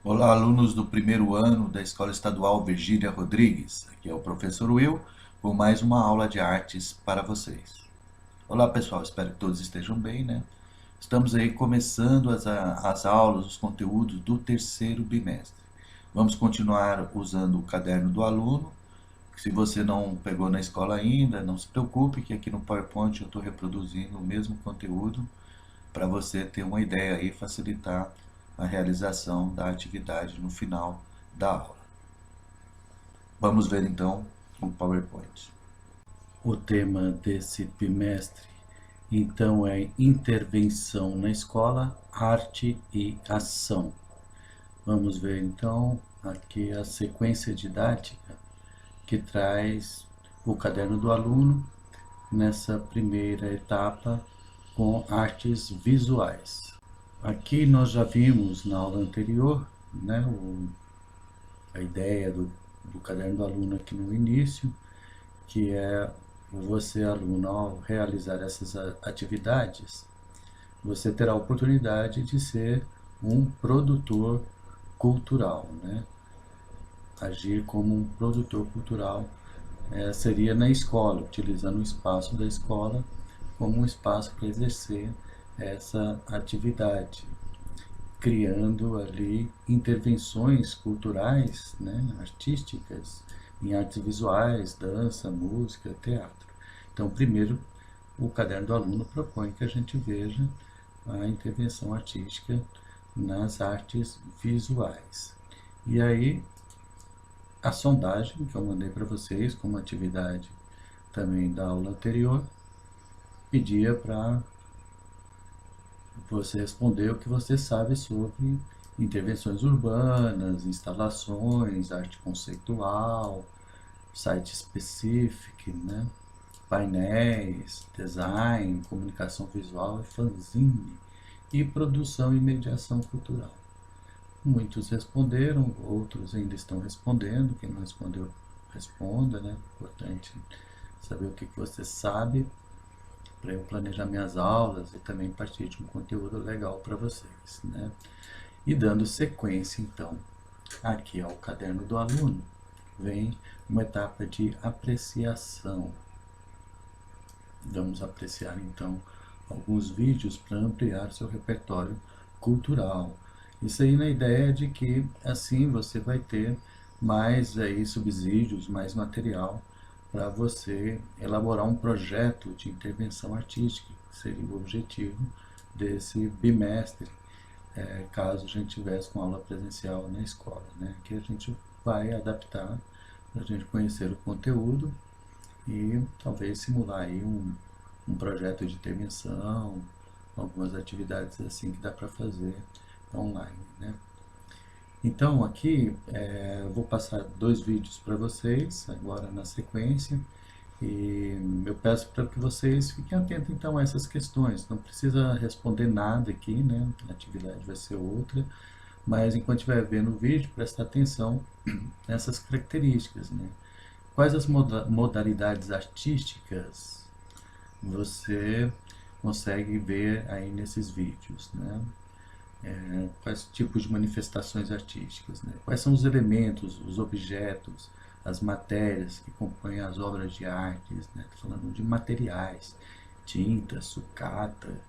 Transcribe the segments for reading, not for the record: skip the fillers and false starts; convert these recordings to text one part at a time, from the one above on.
Olá, alunos do primeiro ano da Escola Estadual Virgínia Rodrigues. Aqui é o professor Will com mais uma aula de artes para vocês. Olá, pessoal, espero que todos estejam bem, né? Estamos aí começando as aulas, os conteúdos do terceiro bimestre. Vamos continuar usando o caderno do aluno. Se você não pegou na escola ainda, não se preocupe que aqui no PowerPoint eu estou reproduzindo o mesmo conteúdo para você ter uma ideia e facilitar a realização da atividade no final da aula. Vamos ver então o PowerPoint. O tema desse bimestre, então, é intervenção na escola, arte e ação. Vamos ver, então, aqui a sequência didática que traz o caderno do aluno nessa primeira etapa com artes visuais. Aqui nós já vimos na aula anterior, né, a ideia do caderno do aluno aqui no início, que é você, aluno, ao realizar essas atividades, você terá a oportunidade de ser um produtor cultural, né? Agir como um produtor cultural seria na escola, utilizando o espaço da escola como um espaço para exercer essa atividade, criando ali intervenções culturais, né, artísticas, em artes visuais, dança, música, teatro. Então, primeiro, o caderno do aluno propõe que a gente veja a intervenção artística nas artes visuais. E aí, a sondagem que eu mandei para vocês como atividade também da aula anterior, pedia para você responder o que você sabe sobre intervenções urbanas, instalações, arte conceitual, site específico, né? Painéis, design, comunicação visual e fanzine, e produção e mediação cultural. Muitos responderam, outros ainda estão respondendo. Quem não respondeu, responda, né? Importante saber o que você sabe para eu planejar minhas aulas e também partir de um conteúdo legal para vocês, né? E dando sequência, então, aqui ao caderno do aluno, vem uma etapa de apreciação. Vamos apreciar, então, alguns vídeos para ampliar seu repertório cultural. Isso aí na ideia de que, assim, você vai ter mais aí subsídios, mais material para você elaborar um projeto de intervenção artística, que seria o objetivo desse bimestre, caso a gente tivesse com aula presencial na escola, né? Que a gente vai adaptar para a gente conhecer o conteúdo e talvez simular aí um projeto de intervenção, algumas atividades assim que dá para fazer online, né? Então aqui eu vou passar dois vídeos para vocês agora na sequência e eu peço para que vocês fiquem atentos então a essas questões. Não precisa responder nada aqui, né? A atividade vai ser outra, mas enquanto estiver vendo o vídeo, presta atenção nessas características, né? Quais as modalidades artísticas você consegue ver aí nesses vídeos, né? Quais tipos de manifestações artísticas, né? Quais são os elementos, os objetos, as matérias que compõem as obras de artes, né? Tô falando de materiais, tinta, sucata,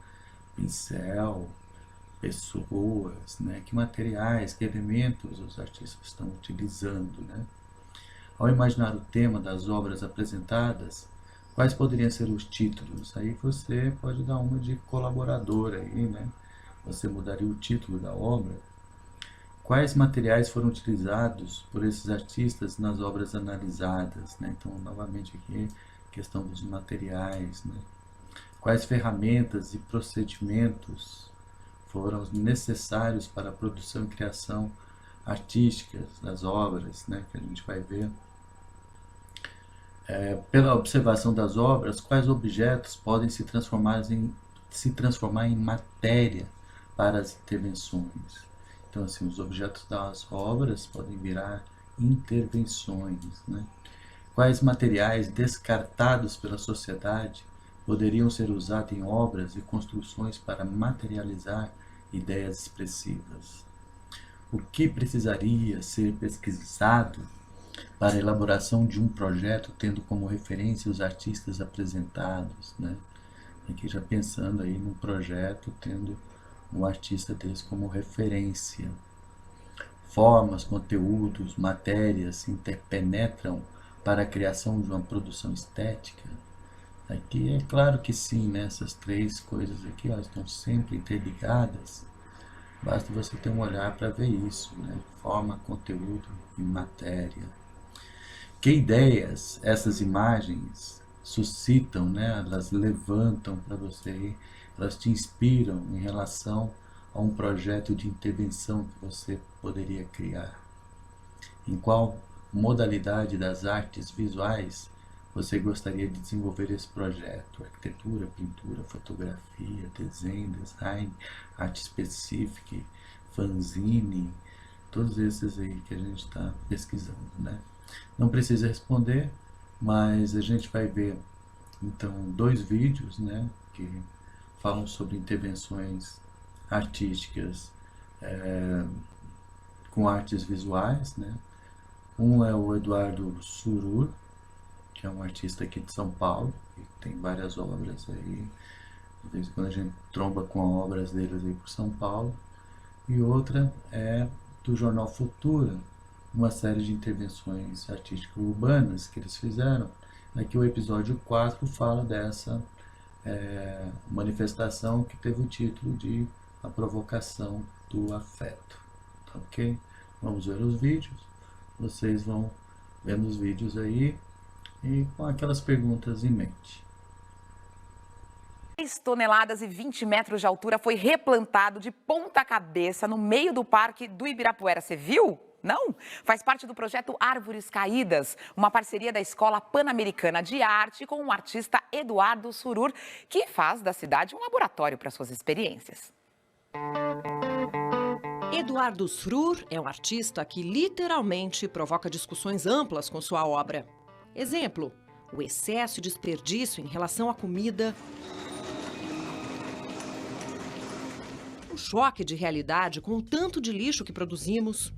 pincel, pessoas, né? Que materiais, que elementos os artistas estão utilizando, né? Ao imaginar o tema das obras apresentadas, quais poderiam ser os títulos? Aí você pode dar uma de colaborador aí, né? Você mudaria o título da obra. Quais materiais foram utilizados por esses artistas nas obras analisadas, né? Então, novamente aqui, questão dos materiais, né? Quais ferramentas e procedimentos foram necessários para a produção e criação artísticas das obras, né? Que a gente vai ver. Pela observação das obras, quais objetos podem se transformar em matéria para as intervenções. Então, assim, os objetos das obras podem virar intervenções, né? Quais materiais descartados pela sociedade poderiam ser usados em obras e construções para materializar ideias expressivas. O que precisaria ser pesquisado para a elaboração de um projeto tendo como referência os artistas apresentados, né? Aqui já pensando aí num projeto tendo um artista desse como referência. Formas, conteúdos, matérias se interpenetram para a criação de uma produção estética. Aqui é claro que sim, né? Essas três coisas aqui ó, estão sempre interligadas. Basta você ter um olhar para ver isso, né? Forma, conteúdo e matéria. Que ideias essas imagens suscitam, né? Elas levantam para você, elas te inspiram em relação a um projeto de intervenção que você poderia criar. Em qual modalidade das artes visuais você gostaria de desenvolver esse projeto? Arquitetura, pintura, fotografia, desenho, design, arte específica, fanzine, todos esses aí que a gente está pesquisando, né? Não precisa responder, mas a gente vai ver então 2 vídeos, né, que falam sobre intervenções artísticas com artes visuais, né? Um é o Eduardo Surur, que é um artista aqui de São Paulo, que tem várias obras aí, de vez em quando a gente tromba com obras deles aí por São Paulo. E outra é do Jornal Futura, uma série de intervenções artísticas urbanas que eles fizeram. Aqui o episódio 4 fala dessa manifestação que teve o título de A Provocação do Afeto. Ok? Vamos ver os vídeos. Vocês vão vendo os vídeos aí e com aquelas perguntas em mente. 3 toneladas e 20 metros de altura foi replantado de ponta cabeça no meio do Parque do Ibirapuera. Você viu? Não? Faz parte do projeto Árvores Caídas, uma parceria da Escola Pan-Americana de Arte com o artista Eduardo Surur, que faz da cidade um laboratório para suas experiências. Eduardo Surur é um artista que literalmente provoca discussões amplas com sua obra. Exemplo, o excesso de desperdício em relação à comida, o choque de realidade com o tanto de lixo que produzimos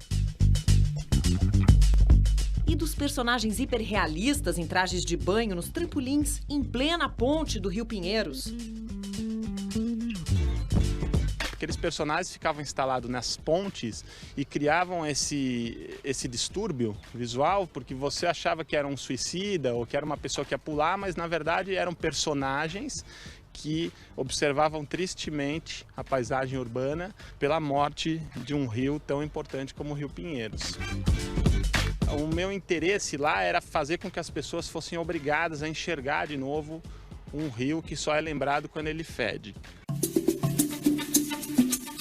e dos personagens hiperrealistas em trajes de banho nos trampolins em plena ponte do Rio Pinheiros. Aqueles personagens ficavam instalados nas pontes e criavam esse distúrbio visual, porque você achava que era um suicida ou que era uma pessoa que ia pular, mas na verdade eram personagens que observavam tristemente a paisagem urbana pela morte de um rio tão importante como o Rio Pinheiros. O meu interesse lá era fazer com que as pessoas fossem obrigadas a enxergar de novo um rio que só é lembrado quando ele fede.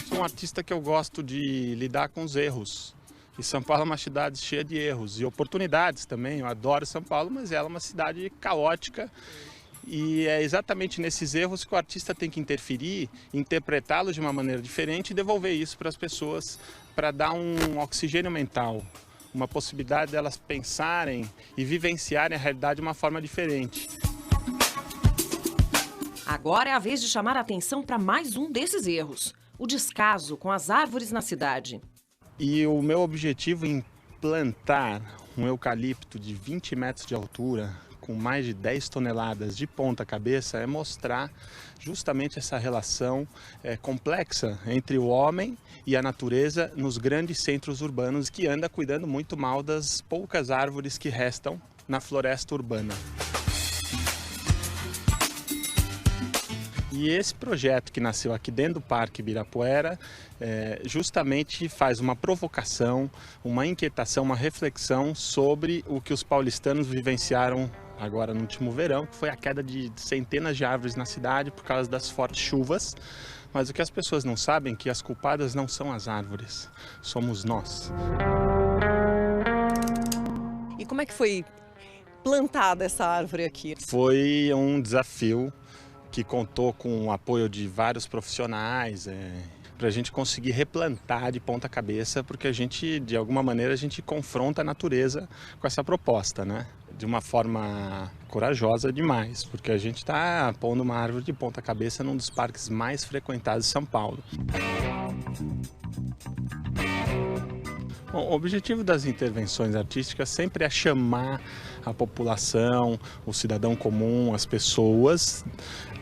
Sou um artista que eu gosto de lidar com os erros. E São Paulo é uma cidade cheia de erros e oportunidades também. Eu adoro São Paulo, mas ela é uma cidade caótica. E é exatamente nesses erros que o artista tem que interferir, interpretá-los de uma maneira diferente e devolver isso para as pessoas para dar um oxigênio mental, uma possibilidade delas pensarem e vivenciarem a realidade de uma forma diferente. Agora é a vez de chamar a atenção para mais um desses erros, o descaso com as árvores na cidade. E o meu objetivo em plantar um eucalipto de 20 metros de altura, com mais de 10 toneladas de ponta cabeça, é mostrar justamente essa relação complexa entre o homem e a natureza nos grandes centros urbanos, que anda cuidando muito mal das poucas árvores que restam na floresta urbana. E esse projeto que nasceu aqui dentro do Parque Ibirapuera justamente faz uma provocação, uma inquietação, uma reflexão sobre o que os paulistanos vivenciaram agora no último verão, que foi a queda de centenas de árvores na cidade por causa das fortes chuvas. Mas o que as pessoas não sabem é que as culpadas não são as árvores, somos nós. E como é que foi plantada essa árvore aqui? Foi um desafio que contou com o apoio de vários profissionais, para a gente conseguir replantar de ponta cabeça, porque a gente, de alguma maneira, a gente confronta a natureza com essa proposta, né? De uma forma corajosa demais, porque a gente está pondo uma árvore de ponta cabeça num dos parques mais frequentados de São Paulo. Bom, o objetivo das intervenções artísticas sempre é chamar a população, o cidadão comum, as pessoas,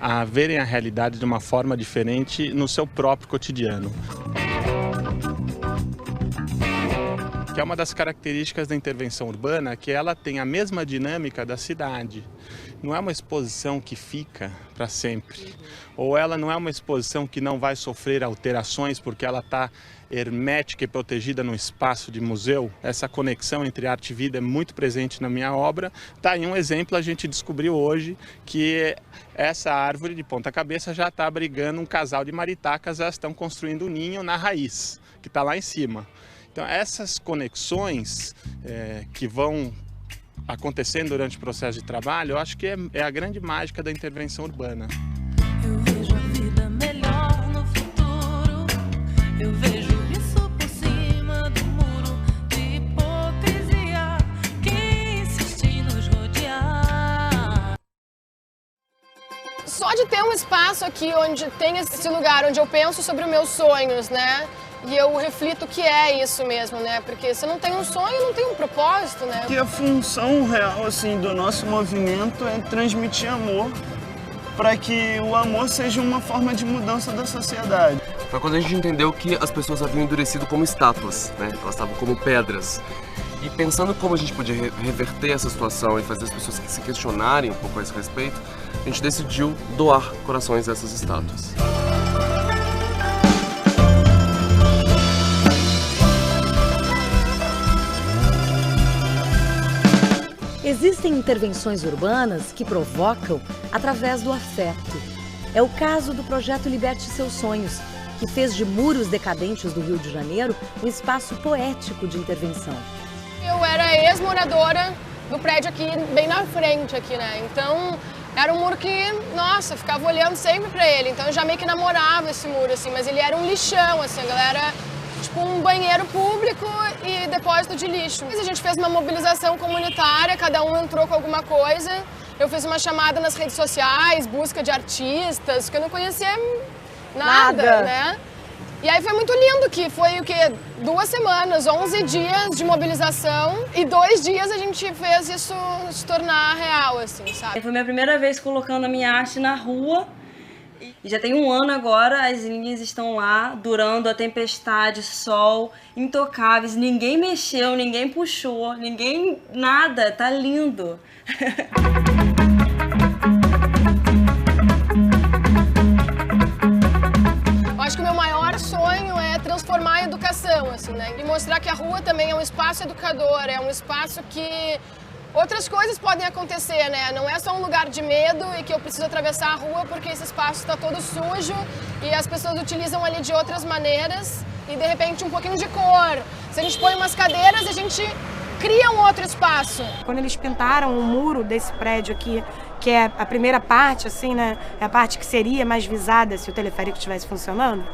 a verem a realidade de uma forma diferente no seu próprio cotidiano. Que é uma das características da intervenção urbana, que ela tem a mesma dinâmica da cidade. Não é uma exposição que fica para sempre, ou ela não é uma exposição que não vai sofrer alterações porque ela está hermética e protegida no espaço de museu. Essa conexão entre arte e vida é muito presente na minha obra. Tá aí um exemplo, a gente descobriu hoje que essa árvore de ponta cabeça já está abrigando um casal de maritacas, elas estão construindo um ninho na raiz, que está lá em cima. Então essas conexões que vão acontecendo durante o processo de trabalho, eu acho que é a grande mágica da intervenção urbana. Eu vejo a vida melhor no futuro, eu vejo isso por cima do muro de hipocrisia que insiste em nos rodear. Só de ter um espaço aqui onde tem esse lugar onde eu penso sobre os meus sonhos, né? E eu reflito o que é isso mesmo, né? Porque se não tem um sonho, não tem um propósito, né? Que a função real, assim, do nosso movimento é transmitir amor para que o amor seja uma forma de mudança da sociedade. Foi quando a gente entendeu que as pessoas haviam endurecido como estátuas, né? Elas estavam como pedras. E pensando como a gente podia reverter essa situação e fazer as pessoas se questionarem um pouco a esse respeito, a gente decidiu doar corações a essas estátuas. Existem intervenções urbanas que provocam através do afeto. É o caso do projeto Liberte Seus Sonhos, que fez de Muros Decadentes do Rio de Janeiro um espaço poético de intervenção. Eu era ex-moradora do prédio aqui, bem na frente aqui, né? Então, era um muro que, nossa, eu ficava olhando sempre pra ele. Então, eu já meio que namorava esse muro, assim, mas ele era um lixão, assim, a galera... Tipo um banheiro público e depósito de lixo. A gente fez uma mobilização comunitária, cada um entrou com alguma coisa. Eu fiz uma chamada nas redes sociais, busca de artistas, que eu não conhecia nada, né? E aí foi muito lindo que foi o quê? 2 semanas, 11 dias de mobilização e 2 dias a gente fez isso se tornar real, assim, sabe? Foi minha primeira vez colocando a minha arte na rua. E já tem 1 ano agora, as linhas estão lá, durando a tempestade, sol, intocáveis. Ninguém mexeu, ninguém puxou, ninguém... nada, tá lindo. Eu acho que o meu maior sonho é transformar a educação, assim, né? E mostrar que a rua também é um espaço educador, é um espaço que... outras coisas podem acontecer, né? Não é só um lugar de medo e que eu preciso atravessar a rua porque esse espaço está todo sujo e as pessoas utilizam ali de outras maneiras e, de repente, um pouquinho de cor. Se a gente põe umas cadeiras, a gente cria um outro espaço. Quando eles pintaram o muro desse prédio aqui, que é a primeira parte, assim, né? É a parte que seria mais visada se o teleférico estivesse funcionando.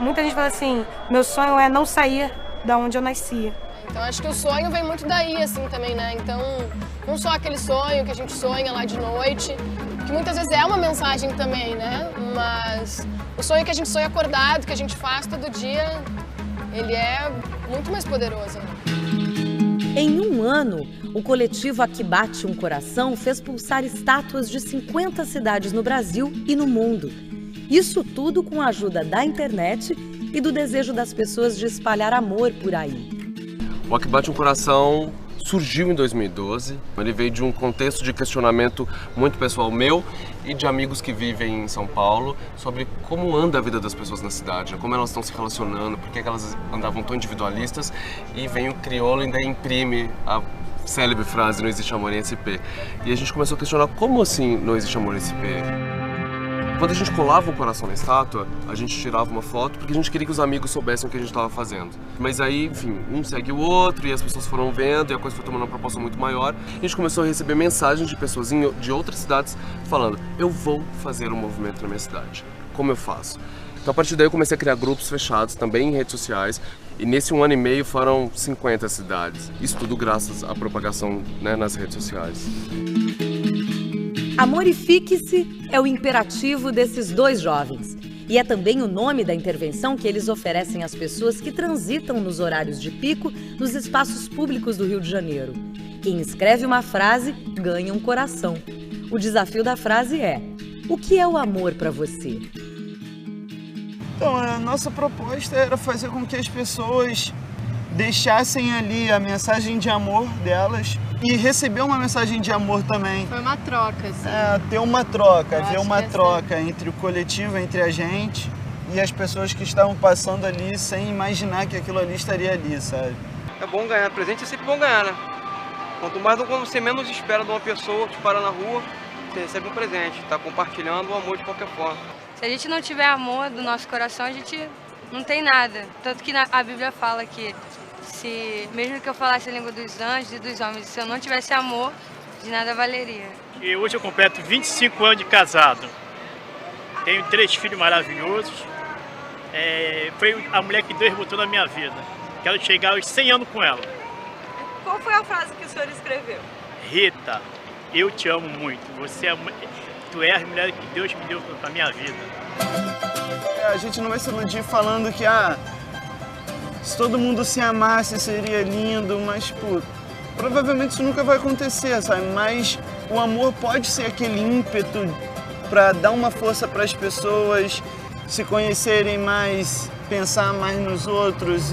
Muita gente fala assim, meu sonho é não sair da onde eu nasci. Então acho que o sonho vem muito daí, assim, também, né? Então, não só aquele sonho que a gente sonha lá de noite, que muitas vezes é uma mensagem também, né? Mas o sonho que a gente sonha acordado, que a gente faz todo dia, ele é muito mais poderoso, né? Em 1 ano, o coletivo Aqui Bate um Coração fez pulsar estátuas de 50 cidades no Brasil e no mundo. Isso tudo com a ajuda da internet e do desejo das pessoas de espalhar amor por aí. O Aqui Bate um Coração surgiu em 2012. Ele veio de um contexto de questionamento muito pessoal meu e de amigos que vivem em São Paulo sobre como anda a vida das pessoas na cidade, como elas estão se relacionando, por que elas andavam tão individualistas. E vem o crioulo e ainda imprime a célebre frase, não existe amor em SP. E a gente começou a questionar como assim não existe amor em SP. Quando a gente colava o coração na estátua, a gente tirava uma foto porque a gente queria que os amigos soubessem o que a gente estava fazendo. Mas aí, enfim, um segue o outro e as pessoas foram vendo e a coisa foi tomando uma proporção muito maior. A gente começou a receber mensagens de pessoas de outras cidades falando: eu vou fazer um movimento na minha cidade. Como eu faço? Então a partir daí eu comecei a criar grupos fechados também em redes sociais. E nesse 1 ano e meio foram 50 cidades. Isso tudo graças à propagação, né, nas redes sociais. Amorifique-se é o imperativo desses 2 jovens. E é também o nome da intervenção que eles oferecem às pessoas que transitam nos horários de pico nos espaços públicos do Rio de Janeiro. Quem escreve uma frase ganha um coração. O desafio da frase é: o que é o amor para você? Então, a nossa proposta era fazer com que as pessoas deixassem ali a mensagem de amor delas e receber uma mensagem de amor também. Foi uma troca, assim. Ter uma troca, haver uma troca entre o coletivo, entre a gente e as pessoas que estavam passando ali sem imaginar que aquilo ali estaria ali, sabe? É bom ganhar, presente é sempre bom ganhar, né? Quanto mais quando você menos espera de uma pessoa que te para na rua, você recebe um presente, tá compartilhando o amor de qualquer forma. Se a gente não tiver amor do nosso coração, a gente não tem nada. Tanto que a Bíblia fala que mesmo que eu falasse a língua dos anjos e dos homens, se eu não tivesse amor, de nada valeria. E hoje eu completo 25 anos de casado. Tenho 3 filhos maravilhosos. Foi a mulher que Deus botou na minha vida. Quero chegar aos 100 anos com ela. Qual foi a frase que o senhor escreveu? Rita, eu te amo muito. Tu és a mulher que Deus me deu para minha vida. A gente não vai se iludir falando que se todo mundo se amasse seria lindo, mas provavelmente isso nunca vai acontecer, sabe? Mas o amor pode ser aquele ímpeto para dar uma força para as pessoas se conhecerem mais, pensar mais nos outros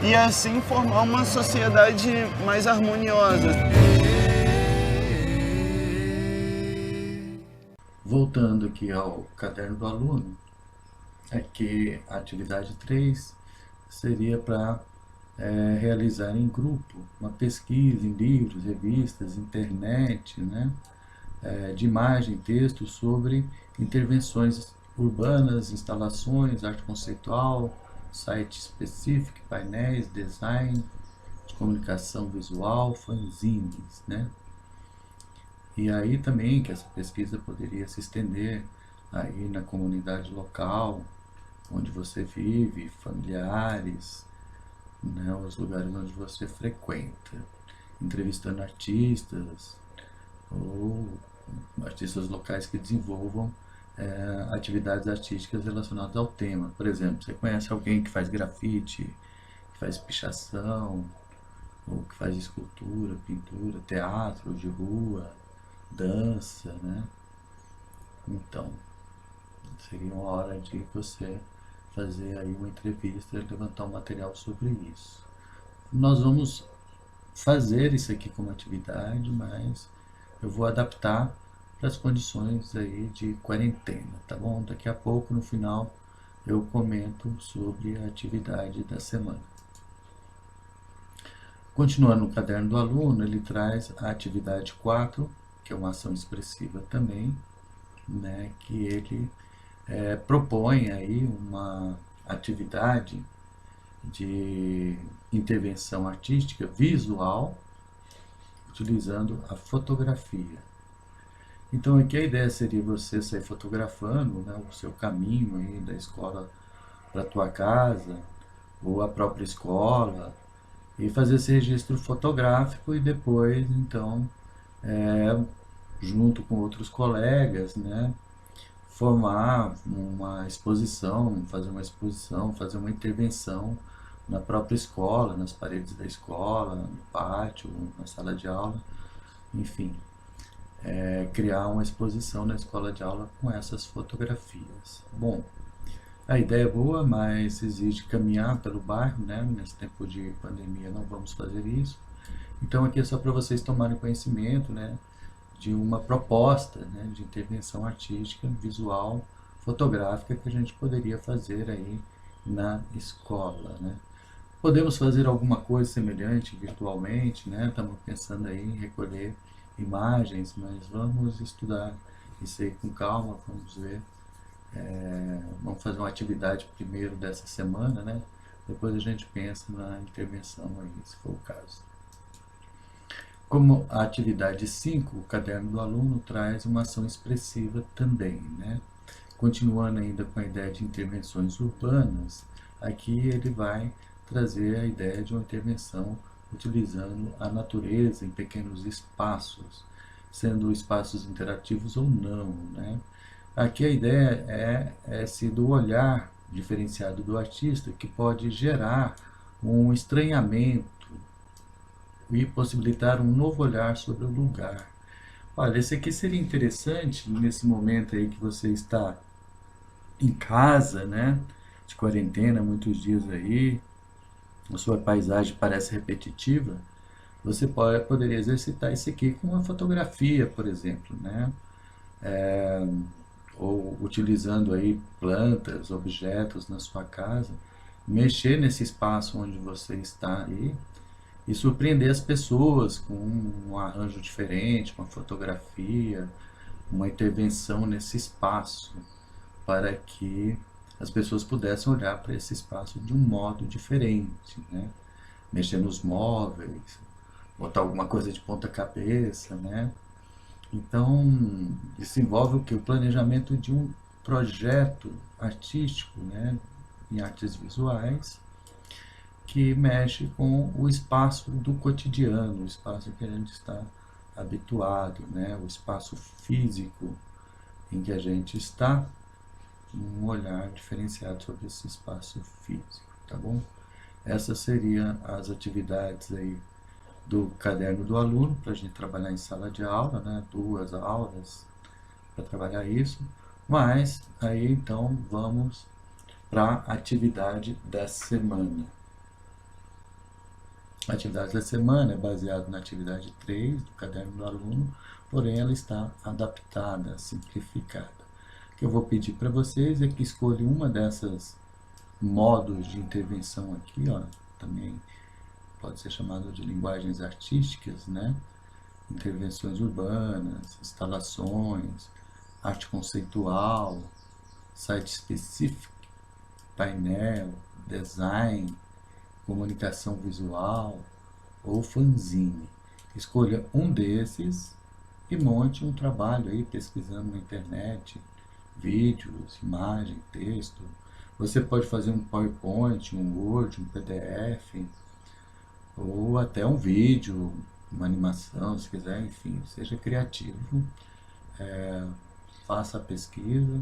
e assim formar uma sociedade mais harmoniosa. Voltando aqui ao caderno do aluno, aqui a atividade 3 seria para realizar em grupo uma pesquisa em livros, revistas, internet, né, de imagem, texto sobre intervenções urbanas, instalações, arte conceitual, site específico, painéis, design, de comunicação visual, fanzines, né? E aí também que essa pesquisa poderia se estender aí na comunidade local, onde você vive, familiares, né, os lugares onde você frequenta, entrevistando artistas ou artistas locais que desenvolvam atividades artísticas relacionadas ao tema. Por exemplo, você conhece alguém que faz grafite, que faz pichação, ou que faz escultura, pintura, teatro de rua, dança, né? Então, seria uma hora de você fazer aí uma entrevista e levantar um material sobre isso. Nós vamos fazer isso aqui como atividade, mas eu vou adaptar para as condições aí de quarentena, tá bom? Daqui a pouco, no final, eu comento sobre a atividade da semana. Continuando no caderno do aluno, ele traz a atividade 4, que é uma ação expressiva também, né, que ele propõe aí uma atividade de intervenção artística visual utilizando a fotografia. Então aqui a ideia seria você sair fotografando, né, o seu caminho aí da escola para a tua casa ou a própria escola e fazer esse registro fotográfico e depois então junto com outros colegas, né, formar uma exposição, fazer uma intervenção na própria escola, nas paredes da escola, no pátio, na sala de aula, enfim, criar uma exposição na escola de aula com essas fotografias. Bom, a ideia é boa, mas exige caminhar pelo bairro, né? Nesse tempo de pandemia não vamos fazer isso. Então aqui é só para vocês tomarem conhecimento, né, de uma proposta, né, de intervenção artística, visual, fotográfica que a gente poderia fazer aí na escola, né. Podemos fazer alguma coisa semelhante virtualmente, né, estamos pensando aí em recolher imagens, mas vamos estudar isso aí com calma, vamos ver, vamos fazer uma atividade primeiro dessa semana, né, depois a gente pensa na intervenção aí, se for o caso. Como a atividade 5, o caderno do aluno traz uma ação expressiva também, né? Continuando ainda com a ideia de intervenções urbanas, aqui ele vai trazer a ideia de uma intervenção utilizando a natureza em pequenos espaços, sendo espaços interativos ou não, né? Aqui a ideia é se do olhar diferenciado do artista, que pode gerar um estranhamento e possibilitar um novo olhar sobre o lugar. Olha, esse aqui seria interessante nesse momento aí que você está em casa, né, de quarentena, muitos dias aí, a sua paisagem parece repetitiva, você poderia exercitar isso aqui com uma fotografia, por exemplo, né, ou utilizando aí plantas, objetos na sua casa, mexer nesse espaço onde você está aí e surpreender as pessoas com um arranjo diferente, uma fotografia, uma intervenção nesse espaço, para que as pessoas pudessem olhar para esse espaço de um modo diferente, né? Mexer nos móveis, botar alguma coisa de ponta cabeça, né? Então, isso envolve o que? O planejamento de um projeto artístico, né? Em artes visuais, que mexe com o espaço do cotidiano, o espaço que a gente está habituado, né? O espaço físico em que a gente está, um olhar diferenciado sobre esse espaço físico, tá bom? Essas seriam as atividades aí do caderno do aluno, para a gente trabalhar em sala de aula, né? 2 aulas para trabalhar isso, mas aí então vamos para a atividade da semana. A atividade da semana é baseada na atividade 3 do caderno do aluno, porém ela está adaptada, simplificada. O que eu vou pedir para vocês é que escolham uma dessas modos de intervenção aqui, ó, também pode ser chamado de linguagens artísticas, né? Intervenções urbanas, instalações, arte conceitual, site específico, painel, design, comunicação visual ou fanzine. Escolha um desses e monte um trabalho aí pesquisando na internet, vídeos, imagem, texto. Você pode fazer um PowerPoint, um Word, um PDF, ou até um vídeo, uma animação, se quiser, enfim, seja criativo. Faça a pesquisa,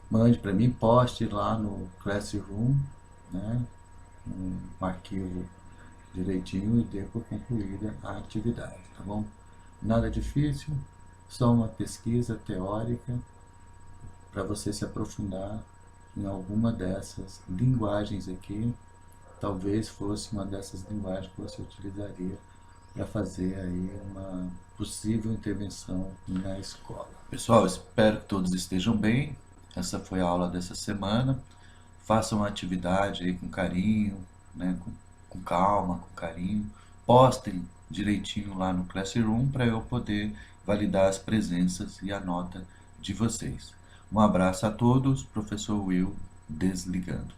mande para mim, poste lá no Classroom, né, um arquivo direitinho e dê por concluída a atividade, tá bom? Nada difícil, só uma pesquisa teórica para você se aprofundar em alguma dessas linguagens aqui. Talvez fosse uma dessas linguagens que você utilizaria para fazer aí uma possível intervenção na escola. Pessoal, espero que todos estejam bem. Essa foi a aula dessa semana. Façam uma atividade aí com carinho, né? Com calma, com carinho. Postem direitinho lá no Classroom para eu poder validar as presenças e a nota de vocês. Um abraço a todos, professor Will desligando.